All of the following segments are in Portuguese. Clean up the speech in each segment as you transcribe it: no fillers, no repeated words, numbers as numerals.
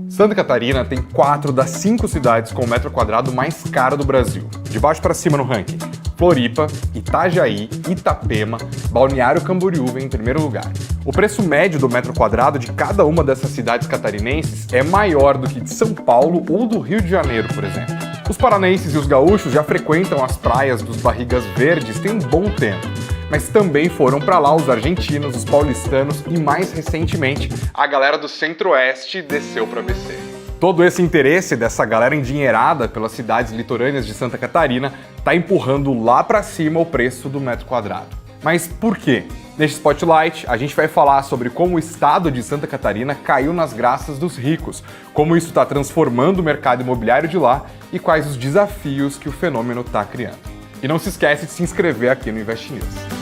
Santa Catarina tem 4 das 5 cidades com o metro quadrado mais caro do Brasil. De baixo para cima no ranking: Floripa, Itajaí, Itapema, Balneário Camboriú vem em primeiro lugar. O preço médio do metro quadrado de cada uma dessas cidades catarinenses é maior do que de São Paulo ou do Rio de Janeiro, por exemplo. Os paranaenses e os gaúchos já frequentam as praias dos Barrigas Verdes tem um bom tempo, mas também foram para lá os argentinos, os paulistanos e, mais recentemente, a galera do Centro-Oeste desceu para BC. Todo esse interesse dessa galera endinheirada pelas cidades litorâneas de Santa Catarina está empurrando lá para cima o preço do metro quadrado. Mas por quê? Neste Spotlight, a gente vai falar sobre como o estado de Santa Catarina caiu nas graças dos ricos, como isso está transformando o mercado imobiliário de lá e quais os desafios que o fenômeno está criando. E não se esquece de se inscrever aqui no Invest News.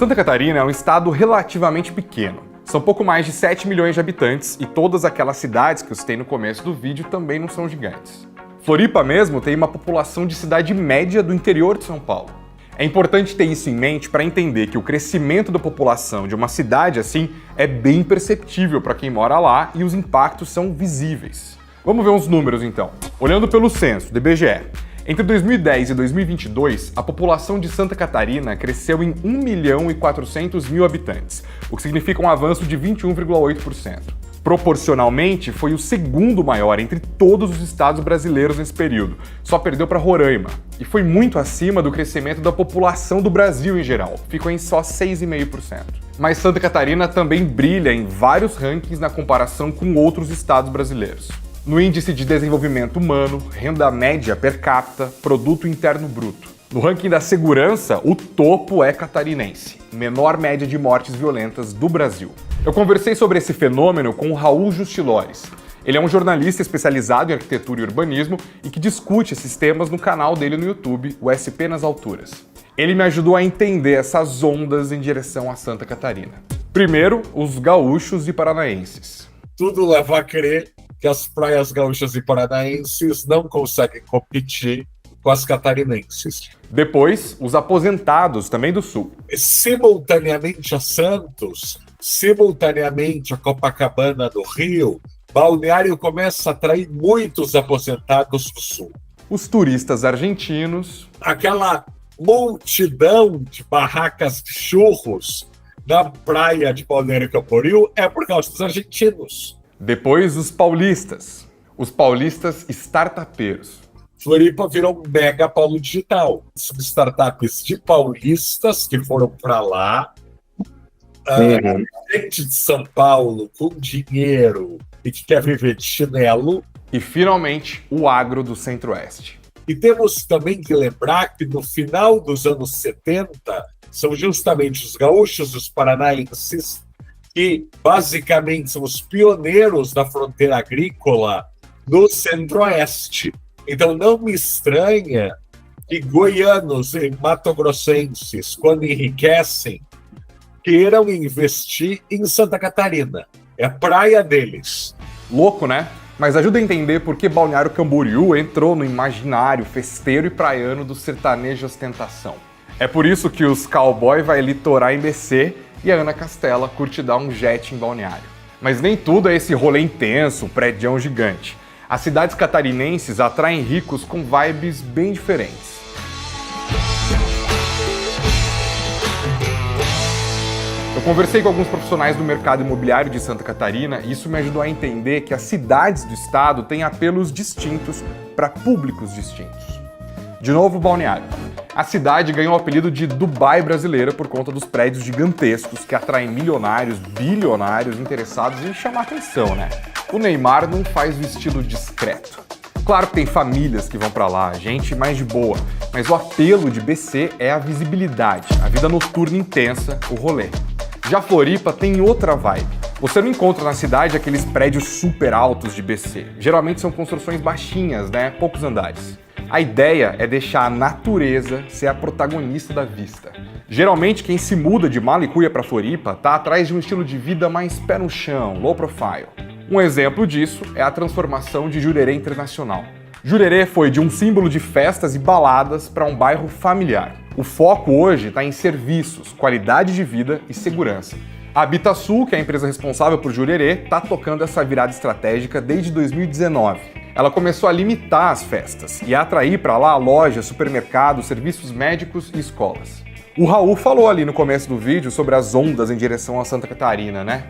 Santa Catarina é um estado relativamente pequeno. São pouco mais de 7 milhões de habitantes e todas aquelas cidades que eu citei no começo do vídeo também não são gigantes. Floripa mesmo tem uma população de cidade média do interior de São Paulo. É importante ter isso em mente para entender que o crescimento da população de uma cidade assim é bem perceptível para quem mora lá e os impactos são visíveis. Vamos ver uns números então. Olhando pelo censo do IBGE, entre 2010 e 2022, a população de Santa Catarina cresceu em 1.400.000 habitantes, o que significa um avanço de 21,8%. Proporcionalmente, foi o segundo maior entre todos os estados brasileiros nesse período, só perdeu para Roraima, e foi muito acima do crescimento da população do Brasil em geral, ficou em só 6,5%. Mas Santa Catarina também brilha em vários rankings na comparação com outros estados brasileiros. No Índice de Desenvolvimento Humano, Renda Média Per Capita, Produto Interno Bruto. No ranking da segurança, o topo é catarinense, menor média de mortes violentas do Brasil. Eu conversei sobre esse fenômeno com o Raul Justilores. Ele é um jornalista especializado em arquitetura e urbanismo e que discute esses temas no canal dele no YouTube, o SP nas Alturas. Ele me ajudou a entender essas ondas em direção a Santa Catarina. Primeiro, os gaúchos e paranaenses. Tudo leva a crer que as praias gaúchas e paranaenses não conseguem competir com as catarinenses. Depois, os aposentados, também do Sul. Simultaneamente a Santos, simultaneamente a Copacabana do Rio, Balneário começa a atrair muitos aposentados do Sul. Os turistas argentinos. Aquela multidão de barracas de churros na praia de Balneário Camboriú é por causa dos argentinos. Depois, os paulistas startupeiros. Floripa virou um mega polo digital. São startups de paulistas que foram para lá, gente de São Paulo com dinheiro e que quer viver de chinelo. E, finalmente, o agro do Centro-Oeste. E temos também que lembrar que no final dos anos 70, são justamente os gaúchos e os paranaenses que basicamente são os pioneiros da fronteira agrícola no Centro-Oeste. Então não me estranha que goianos e matogrossenses, quando enriquecem, queiram investir em Santa Catarina. É a praia deles. Louco, né? Mas ajuda a entender por que Balneário Camboriú entrou no imaginário festeiro e praiano do sertanejo ostentação. É por isso que os cowboy vai litorar em BC e a Ana Castela curte dar um jet em Balneário. Mas nem tudo é esse rolê intenso, prédião gigante. As cidades catarinenses atraem ricos com vibes bem diferentes. Eu conversei com alguns profissionais do mercado imobiliário de Santa Catarina e isso me ajudou a entender que as cidades do estado têm apelos distintos para públicos distintos. De novo, Balneário. A cidade ganhou o apelido de Dubai brasileira por conta dos prédios gigantescos que atraem milionários, bilionários interessados em chamar atenção, né? O Neymar não faz o estilo discreto. Claro que tem famílias que vão pra lá, gente mais de boa, mas o apelo de BC é a visibilidade, a vida noturna intensa, o rolê. Já Floripa tem outra vibe. Você não encontra na cidade aqueles prédios super altos de BC. Geralmente são construções baixinhas, né? Poucos andares. A ideia é deixar a natureza ser a protagonista da vista. Geralmente quem se muda de Malicuia para Floripa tá atrás de um estilo de vida mais pé no chão, low profile. Um exemplo disso é a transformação de Jurerê Internacional. Jurerê foi de um símbolo de festas e baladas para um bairro familiar. O foco hoje está em serviços, qualidade de vida e segurança. A Habitasul, que é a empresa responsável por Jurerê, está tocando essa virada estratégica desde 2019. Ela começou a limitar as festas e a atrair para lá lojas, supermercados, serviços médicos e escolas. O Raul falou ali no começo do vídeo sobre as ondas em direção a Santa Catarina, né?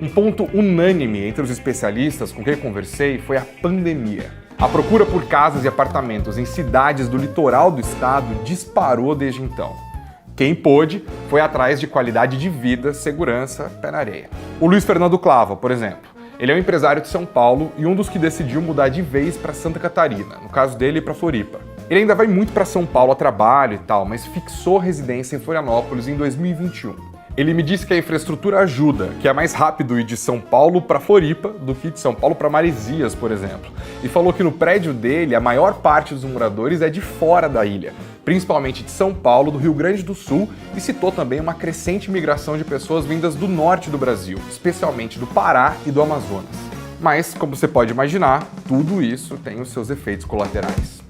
Um ponto unânime entre os especialistas com quem eu conversei foi a pandemia. A procura por casas e apartamentos em cidades do litoral do estado disparou desde então. Quem pôde foi atrás de qualidade de vida, segurança, pé na areia. O Luiz Fernando Clava, por exemplo. Ele é um empresário de São Paulo e um dos que decidiu mudar de vez para Santa Catarina, no caso dele, para Floripa. Ele ainda vai muito para São Paulo a trabalho e tal, mas fixou residência em Florianópolis em 2021. Ele me disse que a infraestrutura ajuda, que é mais rápido ir de São Paulo para Floripa do que de São Paulo para Maresias, por exemplo. E falou que no prédio dele, a maior parte dos moradores é de fora da ilha, principalmente de São Paulo, do Rio Grande do Sul, e citou também uma crescente migração de pessoas vindas do norte do Brasil, especialmente do Pará e do Amazonas. Mas, como você pode imaginar, tudo isso tem os seus efeitos colaterais.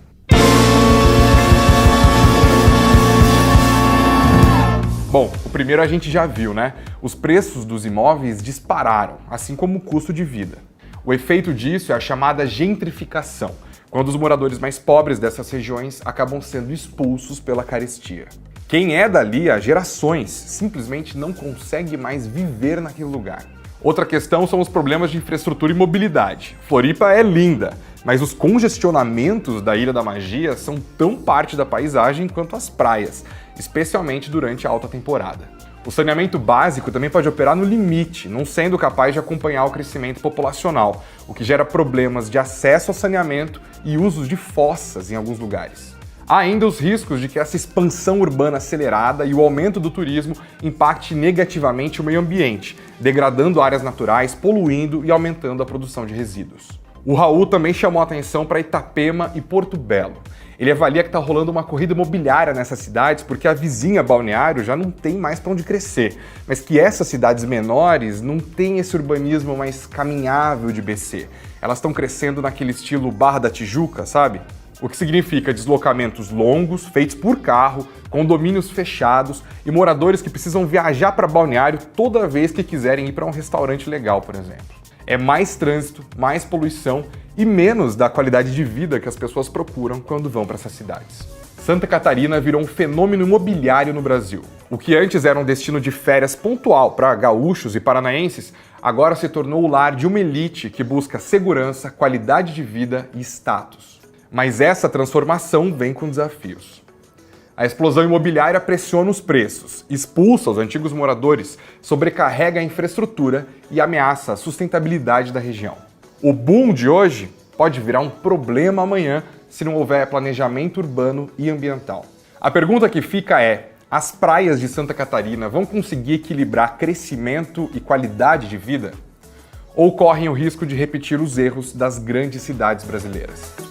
Bom, o primeiro a gente já viu, né? Os preços dos imóveis dispararam, assim como o custo de vida. O efeito disso é a chamada gentrificação, quando os moradores mais pobres dessas regiões acabam sendo expulsos pela carestia. Quem é dali há gerações simplesmente não consegue mais viver naquele lugar. Outra questão são os problemas de infraestrutura e mobilidade. Floripa é linda, mas os congestionamentos da Ilha da Magia são tão parte da paisagem quanto as praias, especialmente durante a alta temporada. O saneamento básico também pode operar no limite, não sendo capaz de acompanhar o crescimento populacional, o que gera problemas de acesso ao saneamento e usos de fossas em alguns lugares. Há ainda os riscos de que essa expansão urbana acelerada e o aumento do turismo impacte negativamente o meio ambiente, degradando áreas naturais, poluindo e aumentando a produção de resíduos. O Raul também chamou a atenção para Itapema e Porto Belo. Ele avalia que está rolando uma corrida imobiliária nessas cidades porque a vizinha Balneário já não tem mais para onde crescer, mas que essas cidades menores não têm esse urbanismo mais caminhável de BC. Elas estão crescendo naquele estilo Barra da Tijuca, sabe? O que significa deslocamentos longos, feitos por carro, condomínios fechados e moradores que precisam viajar para Balneário toda vez que quiserem ir para um restaurante legal, por exemplo. É mais trânsito, mais poluição e menos da qualidade de vida que as pessoas procuram quando vão para essas cidades. Santa Catarina virou um fenômeno imobiliário no Brasil. O que antes era um destino de férias pontual para gaúchos e paranaenses, agora se tornou o lar de uma elite que busca segurança, qualidade de vida e status. Mas essa transformação vem com desafios. A explosão imobiliária pressiona os preços, expulsa os antigos moradores, sobrecarrega a infraestrutura e ameaça a sustentabilidade da região. O boom de hoje pode virar um problema amanhã se não houver planejamento urbano e ambiental. A pergunta que fica é: as praias de Santa Catarina vão conseguir equilibrar crescimento e qualidade de vida? Ou correm o risco de repetir os erros das grandes cidades brasileiras?